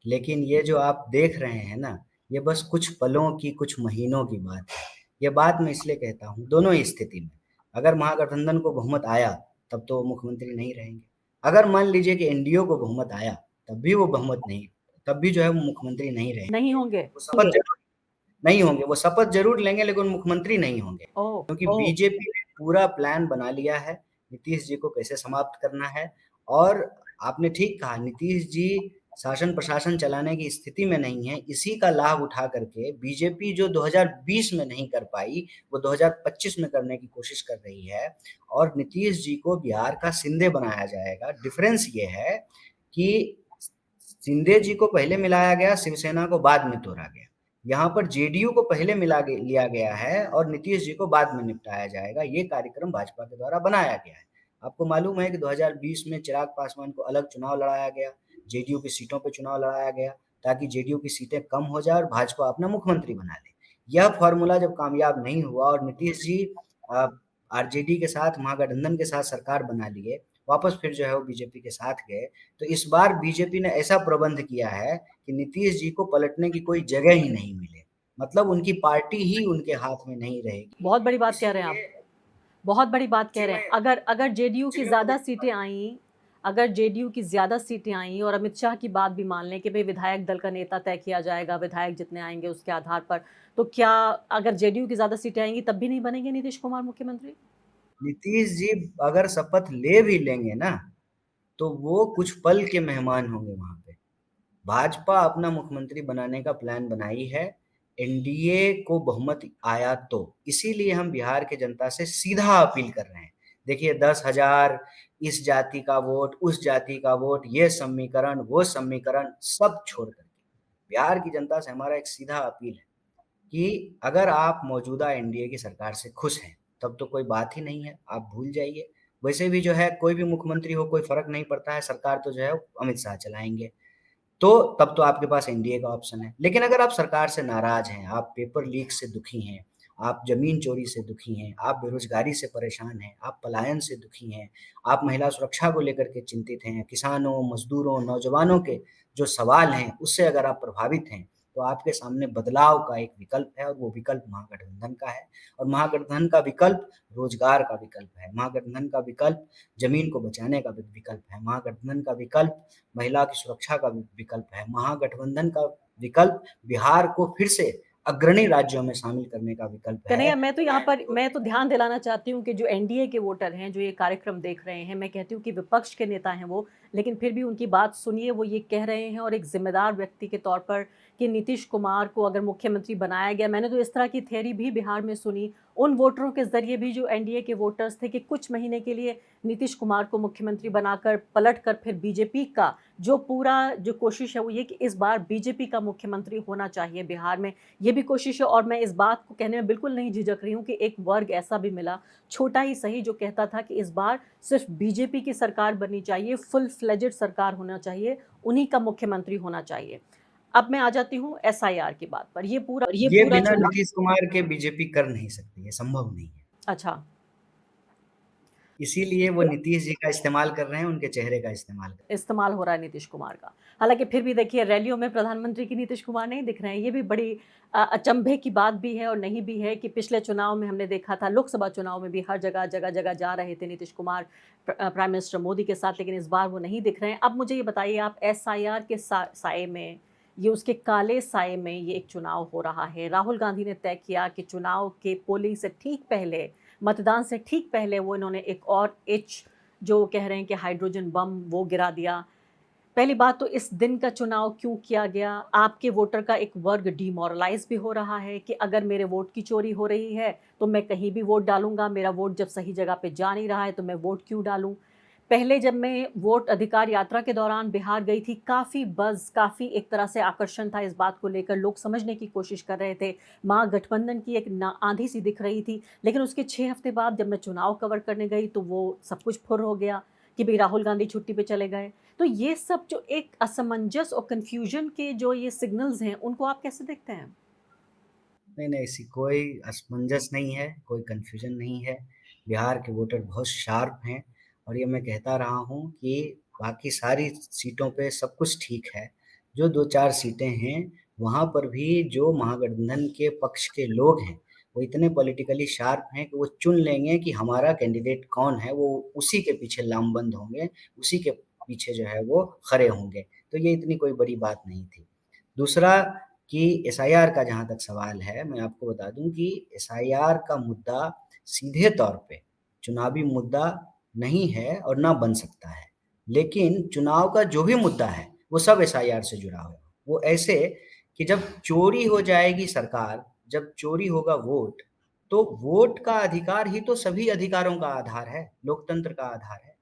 लेकिन ये जो आप देख रहे हैं ना, ये बस कुछ पलों की, कुछ महीनों की बात है। ये बात मैं इसलिए कहता हूँ, दोनों ही स्थिति में। अगर महागठबंधन को बहुमत आया, तब तो वो मुख्यमंत्री नहीं रहेंगे। अगर मान लीजिए कि एनडीए को बहुमत आया, तब भी वो बहुमत नहीं तब भी जो है वो मुख्यमंत्री नहीं नहीं रहेंगे। होंगे? वो शपथ ज़रूर नहीं होंगे, वो शपथ ज़रूर लेंगे लेकिन मुख्यमंत्री नहीं होंगे। ओह! क्योंकि बीजेपी ने पूरा प्लान बना लिया है, नीतीश जी को कैसे समाप्त करना है और आपने ठीक कहा नीतीश जी शासन-प्रशासन चलाने की स्थिति में नहीं है, इसी का लाभ उठा करके बीजेपी जो 2020 में नहीं कर पाई, वो 2025 में करने की कोशिश कर रही है और नीतीश जी को बिहार का शिंदे बनाया जाएगा। डिफरेंस ये है कि शिंदे जी को पहले मिलाया गया, शिवसेना को बाद में तोड़ा गया। यहाँ पर जेडीयू को पहले लिया गया है और नीतीश जी को बाद में निपटाया जाएगा। ये कार्यक्रम भाजपा के द्वारा बनाया गया है। आपको मालूम है कि 2020 में चिराग पासवान को अलग चुनाव लड़ाया गया, जेडीयू की सीटों पे चुनाव लड़ाया गया ताकि जेडीयू की सीटें कम हो जाए और भाजपा अपना मुख्यमंत्री बना ले। यह फॉर्मूला जब कामयाब नहीं हुआ और नीतीश जी आरजेडी के साथ, महागठबंधन के साथ सरकार बना लिए, वापस फिर जो है वो बीजेपी के साथ गए, तो इस बार बीजेपी ने ऐसा प्रबंध किया है कि नीतीश जी को पलटने की कोई जगह ही नहीं मिले। मतलब उनकी पार्टी ही उनके हाथ में नहीं रहेगी। बहुत बड़ी बात कह रहे हैं आप, बहुत बड़ी बात कह रहे हैं। अगर अगर जेडीयू की ज़्यादा सीटें आईं, अगर जेडीयू की ज़्यादा सीटें आईं और अमित शाह की बात भी मान लें कि भाई विधायक दल का नेता तय किया जाएगा, विधायक जितने आएंगे उसके आधार पर, तो क्या अगर जेडीयू की ज़्यादा सीटें आएंगी तब भी नहीं बनेंगे नीतीश कुमार मुख्यमंत्री? नीतीश जी अगर शपथ ले भी लेंगे ना, तो वो कुछ पल के मेहमान होंगे वहां पे। भाजपा अपना मुख्यमंत्री बनाने का प्लान बनाई है, एनडीए को बहुमत आया तो। इसीलिए हम बिहार के जनता से सीधा अपील कर रहे हैं। देखिए 10,000 इस जाति का वोट, उस जाति का वोट, ये समीकरण, वो समीकरण सब छोड़ करके बिहार की जनता से हमारा एक सीधा अपील है कि अगर आप मौजूदा एनडीए की सरकार से खुश हैं, तब तो कोई बात ही नहीं है, आप भूल जाइए। वैसे भी जो है कोई भी मुख्यमंत्री हो, कोई फर्क नहीं पड़ता है, सरकार तो जो है अमित शाह चलाएंगे। तो तब तो आपके पास एनडीए का ऑप्शन है। लेकिन अगर आप सरकार से नाराज हैं, आप पेपर लीक से दुखी हैं, आप जमीन चोरी से दुखी हैं, आप बेरोजगारी से परेशान हैं, आप पलायन से दुखी हैं, आप महिला सुरक्षा को लेकर के चिंतित हैं, किसानों, मजदूरों, नौजवानों के जो सवाल हैं उससे अगर आप प्रभावित हैं, तो आपके सामने बदलाव का एक विकल्प है और वो विकल्प महागठबंधन का है। और महागठबंधन का विकल्प रोजगार का विकल्प है, महागठबंधन का विकल्प जमीन को बचाने का विकल्प है, महागठबंधन का विकल्प महिला की सुरक्षा का विकल्प है, महागठबंधन का विकल्प बिहार को फिर से अग्रणी राज्यों में शामिल करने का विकल्प है। कन्हैया, मैं तो यहाँ पर मैं तो ध्यान दिलाना चाहती हूँ कि जो एनडीए के वोटर हैं, जो ये कार्यक्रम देख रहे हैं, मैं कहती हूँ कि विपक्ष के नेता हैं वो, लेकिन फिर भी उनकी बात सुनिए। वो ये कह रहे हैं और एक जिम्मेदार व्यक्ति के तौर पर कि नीतीश कुमार को अगर मुख्यमंत्री बनाया गया, मैंने तो इस तरह की थ्योरी भी बिहार में सुनी उन वोटरों के जरिए भी जो एनडीए के वोटर्स थे कि कुछ महीने के लिए नीतीश कुमार को मुख्यमंत्री बनाकर पलट कर फिर बीजेपी का जो पूरा जो कोशिश है वो ये कि इस बार बीजेपी का मुख्यमंत्री होना चाहिए बिहार में, ये भी कोशिश है। और मैं इस बात को कहने में बिल्कुल नहीं झिझक रही हूँ कि एक वर्ग ऐसा भी मिला, छोटा ही सही, जो कहता था कि इस बार सिर्फ बीजेपी की सरकार बननी चाहिए, फुल फ्लेजेड सरकार होना चाहिए, उन्हीं का मुख्यमंत्री होना चाहिए। अब मैं आ जाती हूँ एसआईआर की बात पर। ये बिना नीतीश कुमार के बीजेपी कर नहीं सकती, ये संभव नहीं है। अच्छा, इसीलिए वो नीतीश जी का इस्तेमाल कर रहे हैं, उनके चेहरे का इस्तेमाल कर रहे हैं। इस्तेमाल हो रहा है नीतीश कुमार का। हालाँकि फिर भी देखिए रैलियों में प्रधानमंत्री की नीतीश कुमार नहीं दिख रहे हैं। ये भी बड़ी अचंभे की बात भी है और नहीं भी है कि पिछले चुनाव में हमने देखा था, लोकसभा चुनाव में भी हर जगह, जगह-जगह जा रहे थे नीतीश कुमार प्राइम मिनिस्टर मोदी के साथ, लेकिन इस बार वो नहीं दिख रहे हैं। अब मुझे ये बताइए, आप एसआईआर के साए में, ये उसके काले साए में ये एक चुनाव हो रहा है। राहुल गांधी ने तय किया कि चुनाव के पोलिंग से ठीक पहले, मतदान से ठीक पहले वो इन्होंने एक और जो कह रहे हैं कि हाइड्रोजन बम वो गिरा दिया। पहली बात तो इस दिन का चुनाव क्यों किया गया? आपके वोटर का एक वर्ग डिमोरलाइज़ भी हो रहा है कि अगर मेरे वोट की चोरी हो रही है, तो मैं कहीं भी वोट डालूँगा, मेरा वोट जब सही जगह पे जा नहीं रहा है, तो मैं वोट क्यों डालूँ? पहले जब मैं वोट अधिकार यात्रा के दौरान बिहार गई थी, काफ़ी बज़, काफ़ी एक तरह से आकर्षण था इस बात को लेकर, लोग समझने की कोशिश कर रहे थे। महागठबंधन की एक ना आंधी-सी दिख रही थी, लेकिन उसके 6 हफ्ते बाद जब मैं चुनाव कवर करने गई, तो वो सब कुछ फुर हो गया कि भई राहुल गांधी छुट्टी पे चले गए। तो ये सब जो एक असमंजस और कन्फ्यूजन के जो ये सिग्नल्स हैं, उनको आप कैसे देखते हैं? नहीं, नहीं, ऐसी कोई असमंजस नहीं है, कोई कन्फ्यूजन नहीं है। बिहार के वोटर बहुत शार्प हैं और ये मैं कहता रहा हूँ कि बाकी सारी सीटों पे सब कुछ ठीक है। जो 2-4 सीटें हैं, वहाँ पर भी जो महागठबंधन के पक्ष के लोग हैं, वो इतने पॉलिटिकली शार्प हैं कि वो चुन लेंगे कि हमारा कैंडिडेट कौन है, वो उसी के पीछे लामबंद होंगे, उसी के पीछे जो है वो खड़े होंगे। तो ये इतनी कोई बड़ी बात नहीं थी। दूसरा कि एसआईआर का जहाँ तक सवाल है, मैं आपको बता दूँ कि एसआईआर का मुद्दा सीधे तौर पे चुनावी मुद्दा नहीं है और ना बन सकता है। लेकिन चुनाव का जो भी मुद्दा है, वो सब एसआईआर से जुड़ा हुआ है। वो ऐसे कि जब चोरी हो जाएगी सरकार, जब चोरी होगा वोट, तो वोट का अधिकार ही तो सभी अधिकारों का आधार है, लोकतंत्र का आधार है।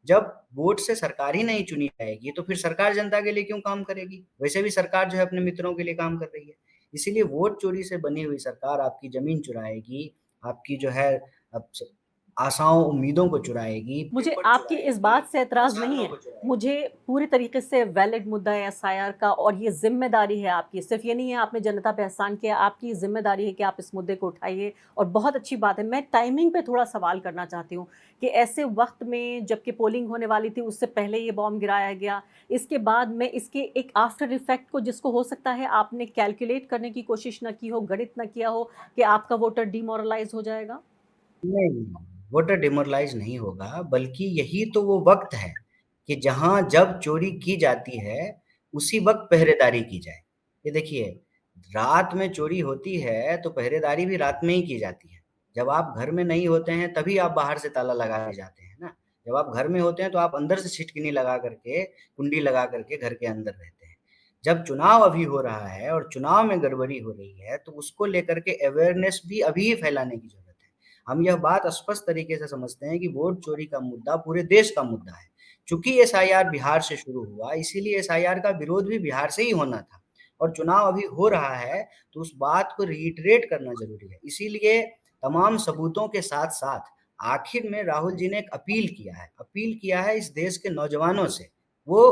जब वोट से सरकार ही नहीं चुनी जाएगी तो फिर सरकार जनता के लिए क्यों काम करेगी? वैसे भी सरकार जो है अपने मित्रों के लिए काम कर रही है। इसीलिए वोट चोरी से बनी हुई सरकार आपकी ज़मीन चुराएगी, आपकी जो है अब स आशाओं, उम्मीदों को चुराएगी, मुझे पेपर आपकी इस चुराएगी, बात से एतराज़ नहीं छात्रों है। को चुराएगी। मुझे पूरी तरीके से वैलिड मुद्दा है एसआईआर का और ये ज़िम्मेदारी है आपकी। सिर्फ़ ये नहीं है आपने जनता पे एहसान किया, आपकी ज़िम्मेदारी है कि आप इस मुद्दे को उठाइए और बहुत अच्छी बात है। मैं टाइमिंग पे थोड़ा सवाल करना चाहती हूँ कि ऐसे वक़्त में जबकि पोलिंग होने वाली थी, उससे पहले ये बॉम्ब गिराया गया। इसके बाद में इसके एक आफ्टर इफ़ेक्ट को जिसको हो सकता है आपने कैलकुलेट करने की कोशिश ना की हो, गणित ना किया हो कि आपका वोटर डिमोरलाइज़ हो जाएगा? नहीं, वोटर डिमोरलाइज़ नहीं होगा, बल्कि यही तो वो वक़्त है कि जहाँ जब चोरी की जाती है, उसी वक़्त पहरेदारी की जाए। ये देखिए, रात में चोरी होती है, तो पहरेदारी भी रात में ही की जाती है। जब आप घर में नहीं होते हैं, तभी आप बाहर से ताला लगा के जाते हैं ना। जब आप घर में होते हैं, तो आप अंदर से छिटकिनी लगा कर के, कुंडी लगा कर के घर के अंदर रहते हैं। जब चुनाव अभी हो रहा है और चुनाव में गड़बड़ी हो रही है, तो उसको लेकर के अवेयरनेस भी अभी ही फैलाने की ज़रूरत है। हम यह बात स्पष्ट तरीके से समझते हैं कि वोट चोरी का मुद्दा पूरे देश का मुद्दा है। चूँकि एसआईआर बिहार से शुरू हुआ, इसीलिए एसआईआर का विरोध भी बिहार से ही होना था और चुनाव अभी हो रहा है, तो उस बात को रिइटरेट करना ज़रूरी है। इसीलिए तमाम सबूतों के साथ-साथ आखिर में राहुल जी ने एक अपील किया है इस देश के नौजवानों से। वो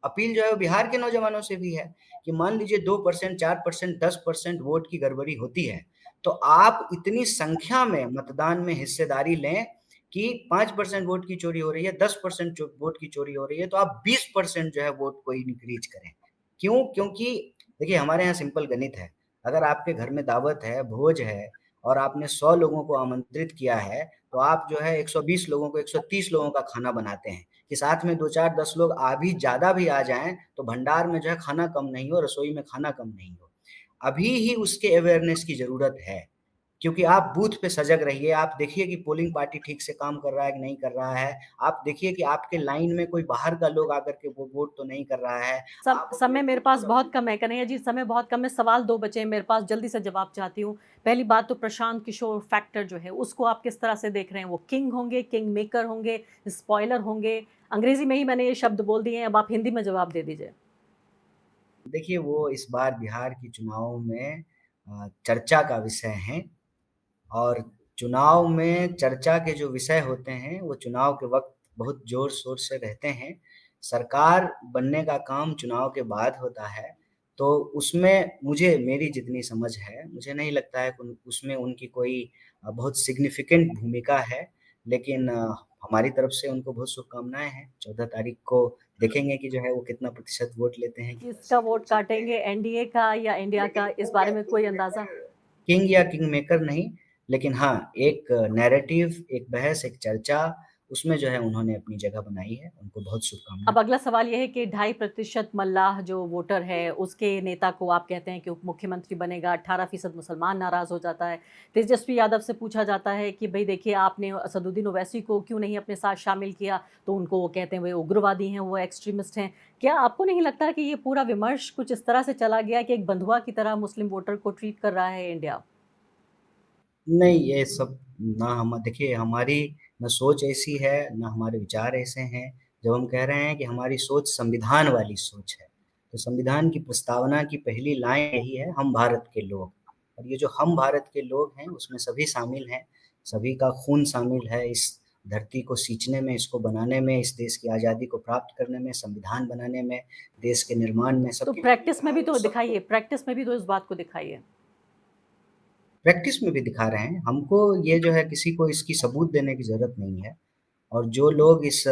अपील जो है वो बिहार के नौजवानों से भी है कि मान लीजिए 2%, 4%, 10% वोट की गड़बड़ी होती है, तो आप इतनी संख्या में मतदान में हिस्सेदारी लें कि 5% वोट की चोरी हो रही है, 10% वोट की चोरी हो रही है, तो आप 20% जो है वोट को इनक्रीज करें। क्यों? क्योंकि देखिए हमारे यहाँ सिंपल गणित है। अगर आपके घर में दावत है, भोज है और आपने 100 लोगों को आमंत्रित किया है, तो आप जो है 120 लोगों को 130 लोगों का खाना बनाते हैं कि साथ में 2, 4, 10 लोग ज़्यादा भी आ जाएँ, तो भंडार में जो है खाना कम नहीं हो, रसोई में खाना कम नहीं हो। अभी ही उसके अवेयरनेस की ज़रूरत है, क्योंकि आप बूथ पे सजग रहिए, आप देखिए कि पोलिंग पार्टी ठीक से काम कर रहा है कि नहीं कर रहा है। आप देखिए कि आपके लाइन में कोई बाहर का लोग आकर के वो वोट तो नहीं कर रहा है। आप अपने समय मेरे बूथ पास पर बहुत अपने कम है कन्हैया जी, समय बहुत कम है। सवाल 2 बचे हैं मेरे पास, जल्दी से जवाब चाहती हूँ। पहली बात तो प्रशांत किशोर फैक्टर जो है, उसको आप किस तरह से देख रहे हैं? वो किंग होंगे, किंग मेकर होंगे, स्पॉइलर होंगे? अंग्रेज़ी में ही मैंने ये शब्द बोल दिए हैं, अब आप हिंदी में जवाब दे दीजिए। देखिए वो इस बार बिहार के चुनाव में चर्चा का विषय हैं और चुनाव में चर्चा के जो विषय होते हैं, वो चुनाव के वक़्त बहुत ज़ोर-शोर से रहते हैं। सरकार बनने का काम चुनाव के बाद होता है, तो उसमें मुझे मेरी जितनी समझ है, मुझे नहीं लगता है कि उसमें उनकी कोई बहुत सिग्निफ़िकेंट भूमिका है। लेकिन हमारी तरफ से उनको बहुत शुभकामनाएँ हैं। 14 तारीख को देखेंगे कि जो है वो कितना प्रतिशत वोट लेते हैं, कितना किसका सीट वोट जीतते काटेंगे, हैं। एनडीए का या इंडिया का? इस बारे में कोई अंदाज़ा? किंग या किंग मेकर नहीं, लेकिन हाँ, एक नैरेटिव, एक बहस, एक चर्चा, उसमें जो है उन्होंने अपनी जगह बनाई है। उनको बहुत शुभकामनाएँ। अब अगला सवाल ये है कि 2.5% मल्लाह जो वोटर है, उसके नेता को आप कहते हैं कि उप मुख्यमंत्री बनेगा, 18% मुसलमान नाराज़ हो जाता है। तेजस्वी यादव से पूछा जाता है कि भई देखिए आपने असदुद्दीन ओवैसी को क्यों नहीं अपने साथ शामिल किया? तो उनको वो कहते हैं वे उग्रवादी हैं, वो एक्सट्रीमिस्ट हैं। क्या आपको नहीं लगता कि ये पूरा विमर्श कुछ इस तरह से चला गया कि एक बंधुआ की तरह मुस्लिम वोटर को ट्रीट कर रहा है इंडिया? नहीं, ये सब ना हम देखिए हमारी ना सोच ऐसी है, ना हमारे विचार ऐसे हैं। जब हम कह रहे हैं कि हमारी सोच संविधान वाली सोच है, तो संविधान की प्रस्तावना की पहली लाइन यही है, हम भारत के लोग। और ये जो हम भारत के लोग हैं, उसमें सभी शामिल हैं, सभी का खून शामिल है इस धरती को सींचने में, इसको बनाने में, इस देश की आज़ादी को प्राप्त करने में, संविधान बनाने में, देश के निर्माण में, तो सबकी प्रैक्टिस भूमिका में भी है, वो तो सबको दिखाइए, प्रैक्टिस में भी तो इस बात को दिखाइए। प्रैक्टिस में भी दिखा रहे हैं। हमको ये जो है किसी को इसकी सबूत देने की ज़रूरत नहीं है और जो लोग इस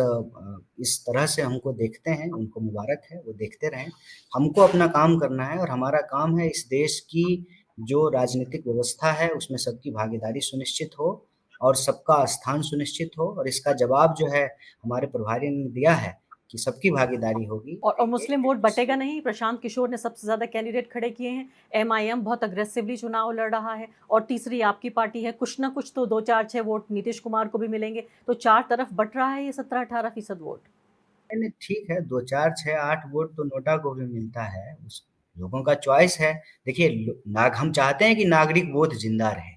तरह से हमको देखते हैं, उनको मुबारक है, वो देखते रहें। हमको अपना काम करना है और हमारा काम है इस देश की जो राजनीतिक व्यवस्था है, उसमें सबकी भागीदारी सुनिश्चित हो और सबका स्थान सुनिश्चित हो और इसका जवाब जो है हमारे प्रभारी ने दिया है कि सबकी भागीदारी होगी। और मुस्लिम वोट बटेगा नहीं। प्रशांत किशोर ने सबसे ज़्यादा कैंडिडेट खड़े किए हैं। एमआईएम बहुत अग्रेसिवली चुनाव लड़ रहा है और तीसरी आपकी पार्टी है। कुछ ना कुछ तो 2, 4, 6 वोट नीतीश कुमार को भी मिलेंगे। तो 4 तरफ बँट रहा है ये 17-18% वोट। नहीं, नहीं ठीक है 2, 4, 6, 8 वोट तो नोटा को भी मिलता है। उस लोगों का चॉइस है। देखिए लो नाग हम चाहते हैं कि नागरिक बोध ज़िंदा रहे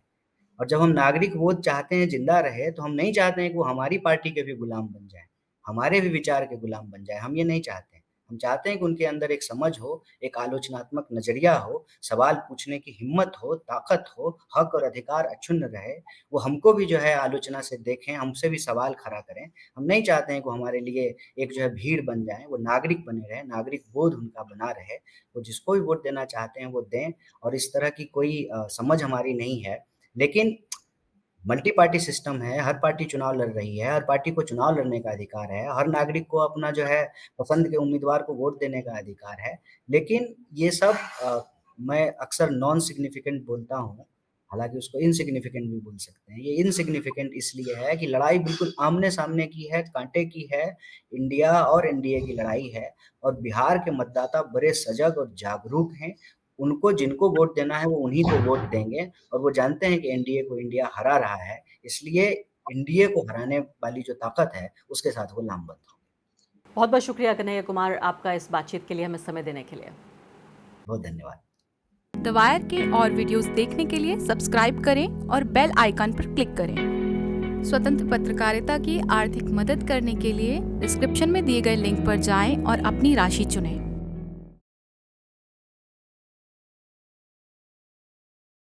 और जब हम नागरिक बोध चाहते हैं ज़िंदा रहे, तो हम नहीं चाहते हैं कि वो हमारी पार्टी के भी गुलाम बन जाएँ। हमारे भी विचार के गुलाम बन जाए, हम ये नहीं चाहते हैं। हम चाहते हैं कि उनके अंदर एक समझ हो, एक आलोचनात्मक नज़रिया हो, सवाल पूछने की हिम्मत हो, ताकत हो, हक और अधिकार अक्षुण्ण रहे। वो हमको भी जो है आलोचना से देखें, हमसे भी सवाल खड़ा करें। हम नहीं चाहते हैं कि वो हमारे लिए एक जो है भीड़ बन जाएँ, वो नागरिक बने रहें, नागरिक बोध उनका बना रहे। वो जिसको भी वोट देना चाहते हैं वो दें और इस तरह की कोई समझ हमारी नहीं है। लेकिन मल्टी पार्टी सिस्टम है, हर पार्टी चुनाव लड़ रही है, हर पार्टी को चुनाव लड़ने का अधिकार है, हर नागरिक को अपना जो है पसंद के उम्मीदवार को वोट देने का अधिकार है। लेकिन ये सब मैं अक्सर नॉन सिग्निफिकेंट बोलता हूँ, हालाँकि उसको इनसिग्निफिकेंट भी बोल सकते हैं। ये इनसिग्निफिकेंट इसलिए है कि लड़ाई बिल्कुल आमने-सामने की है, काँटे की है, इंडिया और एनडीए की लड़ाई है और बिहार के मतदाता बड़े सजग और जागरूक हैं। उनको जिनको वोट देना है वो उन्हीं को वोट देंगे और वो जानते हैं कि एनडीए को इंडिया हरा रहा है, इसलिए एनडीए को हराने वाली जो ताकत है, उसके साथ वो लामबंद होंगे। बहुत-बहुत शुक्रिया कन्हैया कुमार आपका इस बातचीत के लिए, हमें समय देने के लिए। बहुत धन्यवाद। द वायर के और वीडियोस देखने के लिए सब्सक्राइब करें और बेल आइकन पर क्लिक करें। स्वतंत्र पत्रकारिता की आर्थिक मदद करने के लिए डिस्क्रिप्शन में दिए गए लिंक पर जाएं और अपनी राशि चुनें।